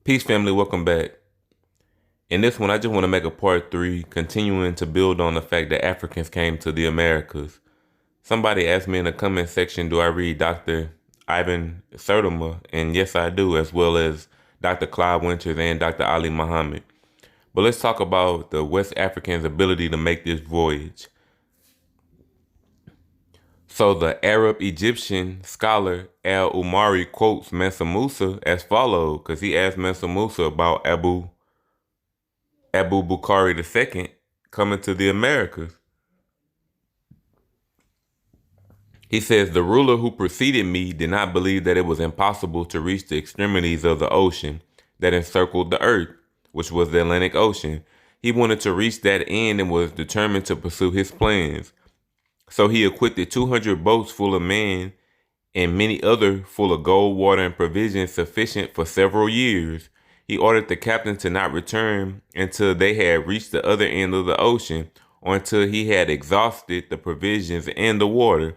Peace family, welcome back. In this one, I just want to make a part 3, continuing to build on the fact that Africans came to the Americas. Somebody asked me in the comment section, do I read Dr. Ivan Sertima? And yes, I do, as well as Dr. Clive Winters and Dr. Ali Muhammad. But let's talk about the West Africans' ability to make this voyage. So the Arab-Egyptian scholar Al-Umari quotes Mansa Musa as follows, because he asked Mansa Musa about Abu Bukhari II coming to the Americas. He says, the ruler who preceded me did not believe that it was impossible to reach the extremities of the ocean that encircled the earth, which was the Atlantic Ocean. He wanted to reach that end and was determined to pursue his plans. So he equipped 200 boats full of men and many other full of gold, water, and provisions sufficient for several years. He ordered the captain to not return until they had reached the other end of the ocean, or until he had exhausted the provisions and the water.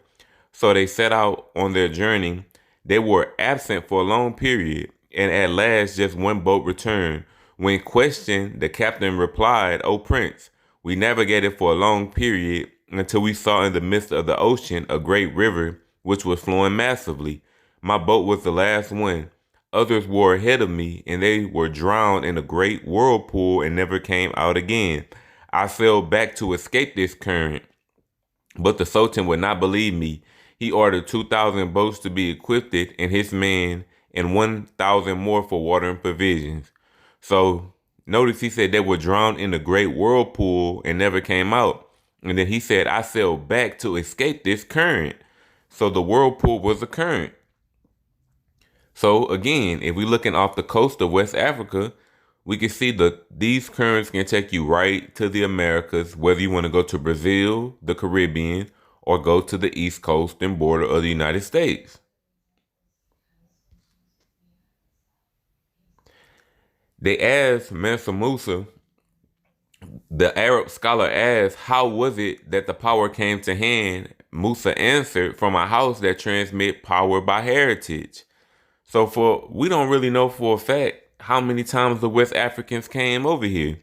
So they set out on their journey. They were absent for a long period, and at last just one boat returned. When questioned, the captain replied, "O Prince, we navigated for a long period until we saw in the midst of the ocean a great river which was flowing massively. My boat was the last one. Others were ahead of me, and they were drowned in a great whirlpool and never came out again. I sailed back to escape this current, but the Sultan would not believe me. He ordered 2,000 boats to be equipped and his men, and 1,000 more for water and provisions." So notice he said they were drowned in a great whirlpool and never came out. And then he said, I sailed back to escape this current. So the whirlpool was a current. So again, if we're looking off the coast of West Africa, we can see that these currents can take you right to the Americas, whether you want to go to Brazil, the Caribbean, or go to the East Coast and border of the United States. They asked Mansa Musa, the Arab scholar asked, how was it that the power came to hand? Musa answered, from a house that transmit power by heritage. So we don't really know for a fact how many times the West Africans came over here.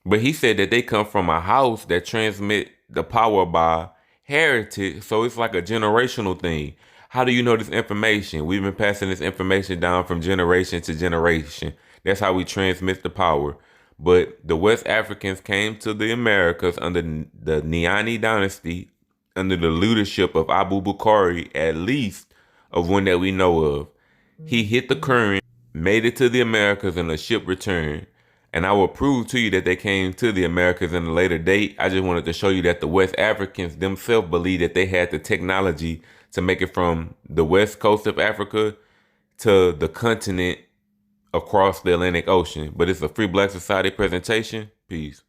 But he said that they come from a house that transmit the power by heritage. So it's like a generational thing. How do you know this information? We've been passing this information down from generation to generation. That's how we transmit the power. But the West Africans came to the Americas under the Niani dynasty, under the leadership of Abu Bukhari, at least of one that we know of. He hit the current, made it to the Americas, and the ship returned. And I will prove to you that they came to the Americas in a later date. I just wanted to show you that the West Africans themselves believed that they had the technology to make it from the west coast of Africa to the continent across the Atlantic Ocean. But it's a Free Black Society presentation. Peace.